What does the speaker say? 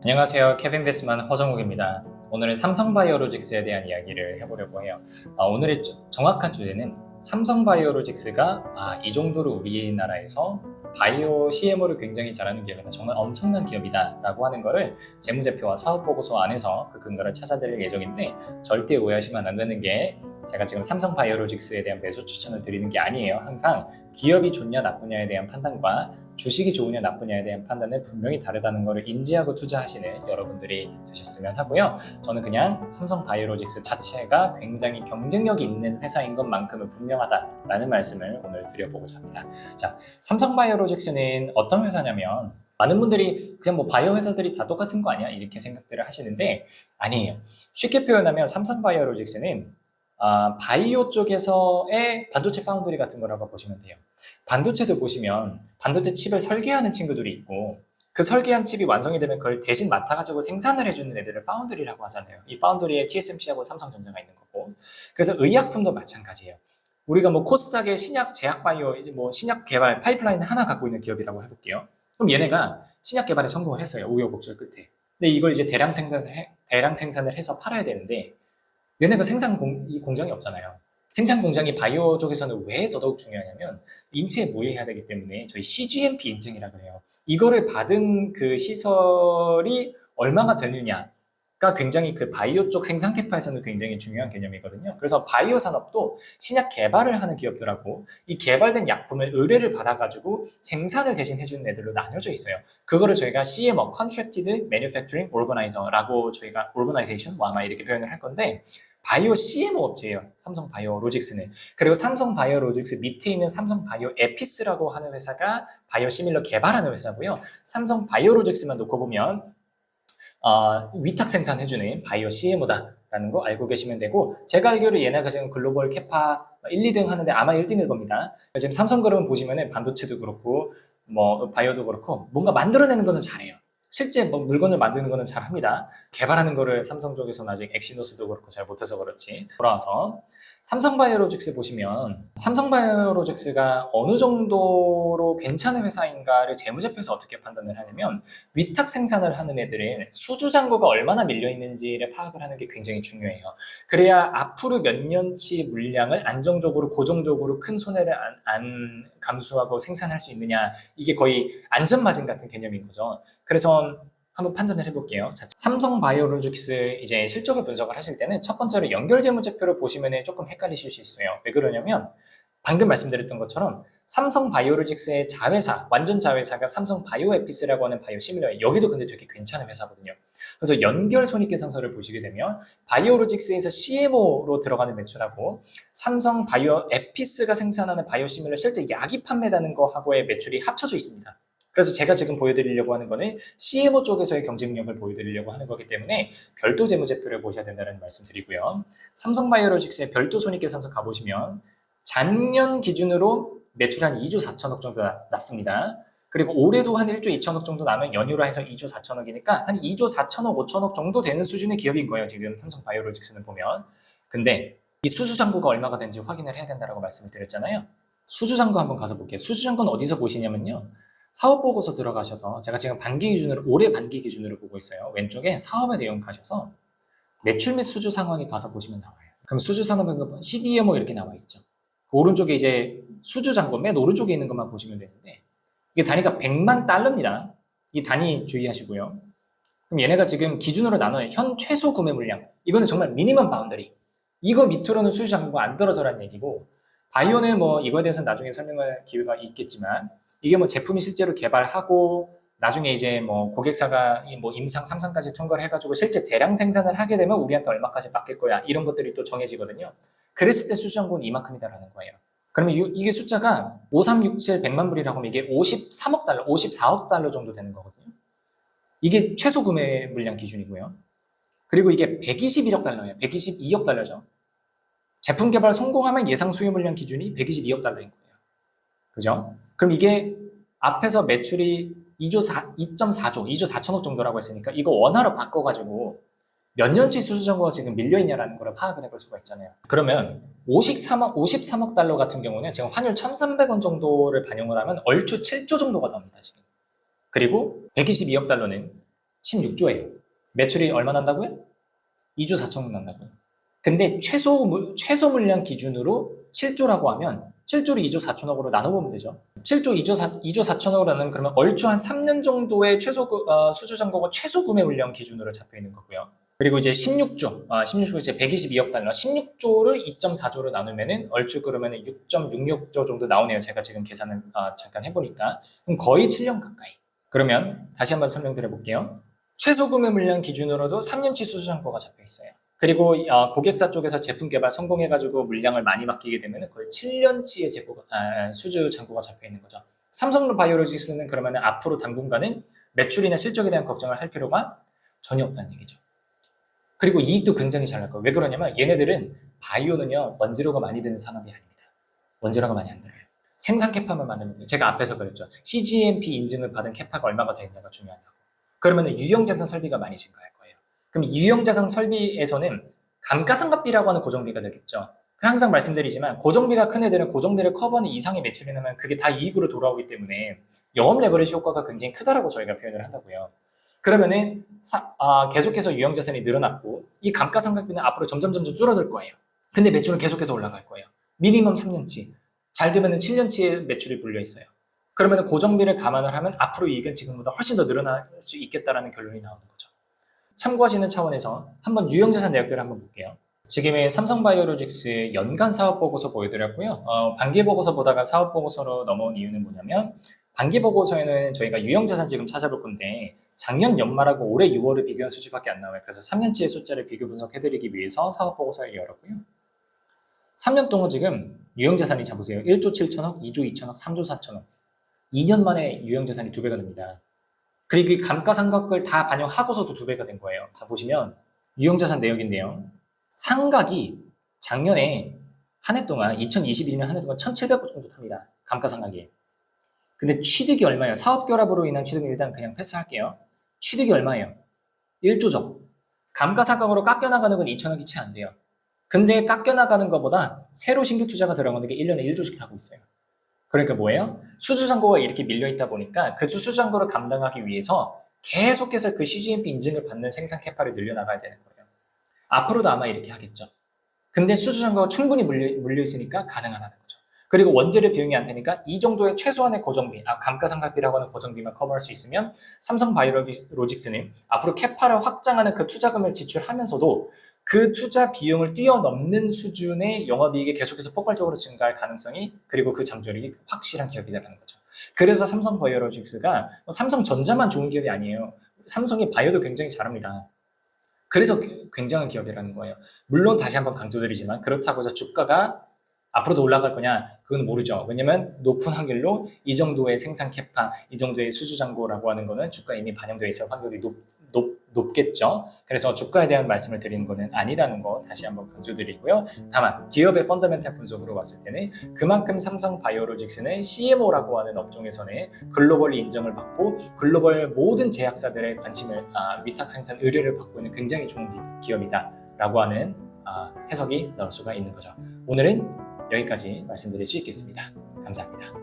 안녕하세요. 캐빈베스만 허정욱입니다. 오늘은 삼성바이오로직스에 대한 이야기를 해보려고 해요. 오늘의 정확한 주제는 삼성바이오로직스가 이 정도로 우리나라에서 바이오 CMO를 굉장히 잘하는 기업이다. 정말 엄청난 기업이다 라고 하는 거를 재무제표와 사업보고서 안에서 그 근거를 찾아드릴 예정인데, 절대 오해하시면 안 되는 게 제가 지금 삼성바이오로직스에 대한 매수 추천을 드리는 게 아니에요. 항상 기업이 좋냐 나쁘냐에 대한 판단과 주식이 좋으냐 나쁘냐에 대한 판단은 분명히 다르다는 것을 인지하고 투자하시는 여러분들이 되셨으면 하고요. 저는 그냥 삼성바이오로직스 자체가 굉장히 경쟁력이 있는 회사인 것만큼은 분명하다라는 말씀을 오늘 드려보고자 합니다. 자, 삼성바이오로직스는 어떤 회사냐면, 많은 분들이 그냥 뭐 바이오 회사들이 다 똑같은 거 아니야? 이렇게 생각들을 하시는데 아니에요. 쉽게 표현하면 삼성바이오로직스는 바이오 쪽에서의 반도체 파운드리 같은 거라고 보시면 돼요. 반도체도 보시면 반도체 칩을 설계하는 친구들이 있고, 그 설계한 칩이 완성이 되면 그걸 대신 맡아가지고 생산을 해주는 애들을 파운드리라고 하잖아요. 이 파운드리에 TSMC하고 삼성전자가 있는 거고. 그래서 의약품도 마찬가지예요. 우리가 뭐 코스닥의 신약 제약바이오, 이제 뭐 신약 개발 파이프라인 하나 갖고 있는 기업이라고 해볼게요. 그럼 얘네가 신약 개발에 성공을 했어요. 우여곡절 끝에. 근데 이걸 이제 대량 생산을 해서 팔아야 되는데, 얘네가 이 공장이 없잖아요. 생산 공장이 바이오 쪽에서는 왜 더더욱 중요하냐면, 인체에 무해해야 되기 때문에 저희 CGMP 인증이라고 해요. 이거를 받은 그 시설이 얼마가 되느냐가 굉장히 그 바이오 쪽 생산 캐파에서는 굉장히 중요한 개념이거든요. 그래서 바이오 산업도 신약 개발을 하는 기업들하고 이 개발된 약품을 의뢰를 받아가지고 생산을 대신 해주는 애들로 나뉘어져 있어요. 그거를 저희가 CMO, Contracted Manufacturing Organizer라고 저희가 Organization, 뭐 아마 이렇게 표현을 할 건데, 바이오 CMO 업체예요. 삼성바이오로직스는. 그리고 삼성바이오로직스 밑에 있는 삼성바이오 에피스라고 하는 회사가 바이오 시밀러 개발하는 회사고요. 삼성바이오로직스만 놓고 보면 위탁 생산해주는 바이오 CMO다라는 거 알고 계시면 되고, 제가 알기로 얘네가 지금 글로벌 캐파 1, 2등 하는데 아마 1등일 겁니다. 지금 삼성그룹 보시면은 반도체도 그렇고 뭐 바이오도 그렇고 뭔가 만들어내는 거는 잘해요. 실제 뭐 물건을 만드는 거는 잘합니다. 개발하는 거를 삼성 쪽에서는 아직 엑시노스도 그렇고 잘 못해서 그렇지. 돌아와서 삼성바이오로직스 보시면, 삼성바이오로직스가 어느 정도로 괜찮은 회사인가를 재무제표에서 어떻게 판단을 하냐면, 위탁 생산을 하는 애들은 수주잔고가 얼마나 밀려있는지를 파악을 하는 게 굉장히 중요해요. 그래야 앞으로 몇 년치 물량을 안정적으로 고정적으로 큰 손해를 안 감수하고 생산할 수 있느냐, 이게 거의 안전마진 같은 개념인 거죠. 그래서 한번 판단을 해볼게요. 자, 삼성바이오로직스 이제 실적을 분석을 하실 때는 첫 번째로 연결재무제표를 보시면 조금 헷갈리실 수 있어요. 왜 그러냐면, 방금 말씀드렸던 것처럼 삼성바이오로직스의 자회사, 완전 자회사가 삼성바이오에피스라고 하는 바이오시밀러예요. 여기도 근데 되게 괜찮은 회사거든요. 그래서 연결 손익계산서를 보시게 되면 바이오로직스에서 CMO로 들어가는 매출하고 삼성바이오에피스가 생산하는 바이오시밀러 실제 약이 판매되는 거하고의 매출이 합쳐져 있습니다. 그래서 제가 지금 보여드리려고 하는 거는 CMO 쪽에서의 경쟁력을 보여드리려고 하는 거기 때문에 별도 재무제표를 보셔야 된다는 말씀 드리고요. 삼성바이오로직스의 별도 손익계산서 가보시면 작년 기준으로 매출 한 2조 4천억 정도 났습니다. 그리고 올해도 한 1조 2천억 정도 나면 연휴로 해서 2조 4천억이니까 한 2조 4천억, 5천억 정도 되는 수준의 기업인 거예요. 지금 삼성바이오로직스는 보면. 근데 이 수주잔고가 얼마가 되는지 확인을 해야 된다고 말씀을 드렸잖아요. 수주잔고 한번 가서 볼게요. 수주잔고는 어디서 보시냐면요. 사업보고서 들어가셔서, 제가 지금 반기 기준으로, 올해 반기 기준으로 보고 있어요. 왼쪽에 사업의 내용 가셔서 매출 및 수주 상황에 가서 보시면 나와요. 그럼 수주 상황은 CDMO 이렇게 나와 있죠. 그 오른쪽에 이제 수주 잔고 맨 오른쪽에 있는 것만 보시면 되는데, 이게 단위가 100만 달러입니다. 이 단위 주의하시고요. 그럼 얘네가 지금 기준으로 나눠요. 현 최소 구매 물량. 이거는 정말 미니멈 바운더리. 이거 밑으로는 수주 잔고가 안 떨어져라는 얘기고, 바이오는 뭐 이거에 대해서는 나중에 설명할 기회가 있겠지만, 이게 뭐 제품이 실제로 개발하고 나중에 이제 뭐 고객사가 뭐 임상 3상까지 통과를 해가지고 실제 대량 생산을 하게 되면 우리한테 얼마까지 맡길 거야, 이런 것들이 또 정해지거든요. 그랬을 때 수주잔고는 이만큼이다라는 거예요. 그러면 이게 숫자가 5367 100만 불이라고 하면 이게 53억 달러, 54억 달러 정도 되는 거거든요. 이게 최소 구매 물량 기준이고요. 그리고 이게 121억 달러예요. 122억 달러죠. 제품 개발 성공하면 예상 수요 물량 기준이 122억 달러인 거예요. 그죠? 그럼 이게 앞에서 매출이 2.4조, 2조 4천억 정도라고 했으니까 이거 원화로 바꿔가지고 몇 년치 수주잔고가 지금 밀려있냐라는 걸 파악을 해볼 수가 있잖아요. 그러면 53억 달러 같은 경우는 지금 환율 1,300원 정도를 반영을 하면 얼추 7조 정도가 나옵니다, 지금. 그리고 122억 달러는 16조예요. 매출이 얼마 난다고요? 2조 4천억 난다고요. 근데 최소 물량 기준으로 7조라고 하면 7조를 2조 4천억으로 나눠보면 되죠. 7조 2조 4천억으로 나누면 그러면 얼추 한 3년 정도의 수주 잔고가 최소 구매 물량 기준으로 잡혀 있는 거고요. 그리고 이제 16조 이제 122억 달러, 16조를 2.4조로 나누면은 얼추 그러면은 6.66조 정도 나오네요. 제가 지금 계산을 잠깐 해보니까. 그럼 거의 7년 가까이. 그러면 다시 한번 설명드려 볼게요. 최소 구매 물량 기준으로도 3년치 수주 잔고가 잡혀 있어요. 그리고 고객사 쪽에서 제품 개발 성공해가지고 물량을 많이 맡기게 되면 거의 7년치의 수주 잔고가 잡혀 있는 거죠. 삼성바이오로직스는 그러면 앞으로 당분간은 매출이나 실적에 대한 걱정을 할 필요가 전혀 없다는 얘기죠. 그리고 이익도 굉장히 잘 날 거예요. 왜 그러냐면 얘네들은 바이오는요 원재료가 많이 드는 산업이 아닙니다. 원재료가 많이 안 들어요. 생산 캐파만 만들면 돼요. 제가 앞에서 그랬죠. CGMP 인증을 받은 캐파가 얼마가 되느냐가 중요하다고. 그러면 유형자산 설비가 많이 증가할 거예요. 그럼 유형자산 설비에서는 감가상각비라고 하는 고정비가 되겠죠. 항상 말씀드리지만 고정비가 큰 애들은 고정비를 커버하는 이상의 매출이 나면 그게 다 이익으로 돌아오기 때문에 영업 레버리지 효과가 굉장히 크다라고 저희가 표현을 하다고요. 그러면은 계속해서 유형자산이 늘어났고 이 감가상각비는 앞으로 점점 줄어들 거예요. 근데 매출은 계속해서 올라갈 거예요. 미니멈 3년치, 잘 되면 7년치의 매출이 불려 있어요. 그러면 고정비를 감안을 하면 앞으로 이익은 지금보다 훨씬 더 늘어날 수 있겠다라는 결론이 나오는 거죠. 참고하시는 차원에서 한번 유형자산 내역들을 한번 볼게요. 지금의 삼성바이오로직스 연간 사업보고서 보여드렸고요. 반기보고서 보다가 사업보고서로 넘어온 이유는 뭐냐면 반기보고서에는 저희가 유형자산 지금 찾아볼 건데 작년 연말하고 올해 6월을 비교한 수치밖에 안 나와요. 그래서 3년치의 숫자를 비교 분석해드리기 위해서 사업보고서를 열었고요. 3년 동안 지금 유형자산이 잡으세요. 1조 7천억, 2조 2천억, 3조 4천억. 2년 만에 유형자산이 2배가 됩니다. 그리고 이 감가상각을 다 반영하고서도 2배가 된 거예요. 자, 보시면 유형자산 내역인데요. 상각이 작년에 한 해 동안 2021년 한 해 동안 1,700억 정도 탑니다. 감가상각이. 근데 취득이 얼마예요? 사업결합으로 인한 취득은 일단 그냥 패스할게요. 취득이 얼마예요? 1조죠. 감가상각으로 깎여나가는 건 2천억이 채 안 돼요. 근데 깎여나가는 것보다 새로 신규 투자가 들어가는 게 1년에 1조씩 타고 있어요. 그러니까 뭐예요? 수주잔고가 이렇게 밀려있다 보니까 그 수주잔고를 감당하기 위해서 계속해서 그 CGMP 인증을 받는 생산 캐파를 늘려나가야 되는 거예요. 앞으로도 아마 이렇게 하겠죠. 근데 수주잔고가 충분히 물려있으니까 가능하다는 거죠. 그리고 원재료 비용이 안 되니까 이 정도의 최소한의 고정비, 감가상각비라고 하는 고정비만 커버할 수 있으면 삼성바이오로직스는 앞으로 캐파를 확장하는 그 투자금을 지출하면서도 그 투자 비용을 뛰어넘는 수준의 영업이익이 계속해서 폭발적으로 증가할 가능성이 그리고 그 잠재력이 확실한 기업이라는 거죠. 그래서 삼성바이오로직스가 삼성전자만 좋은 기업이 아니에요. 삼성이 바이오도 굉장히 잘합니다. 그래서 굉장한 기업이라는 거예요. 물론 다시 한번 강조드리지만 그렇다고 해서 주가가 앞으로도 올라갈 거냐? 그건 모르죠. 왜냐면 높은 확률로 이 정도의 생산 캐파, 이 정도의 수주 잔고라고 하는 거는 주가에 이미 반영되어 있을 확률이 높겠죠. 그래서 주가에 대한 말씀을 드리는 거는 아니라는 거 다시 한번 강조드리고요. 다만 기업의 펀더멘탈 분석으로 봤을 때는 그만큼 삼성바이오로직스는 CMO라고 하는 업종에서는 글로벌 인정을 받고 글로벌 모든 제약사들의 관심을 위탁 생산 의뢰를 받고 있는 굉장히 좋은 기업이다라고 하는 해석이 나올 수가 있는 거죠. 오늘은 여기까지 말씀드릴 수 있겠습니다. 감사합니다.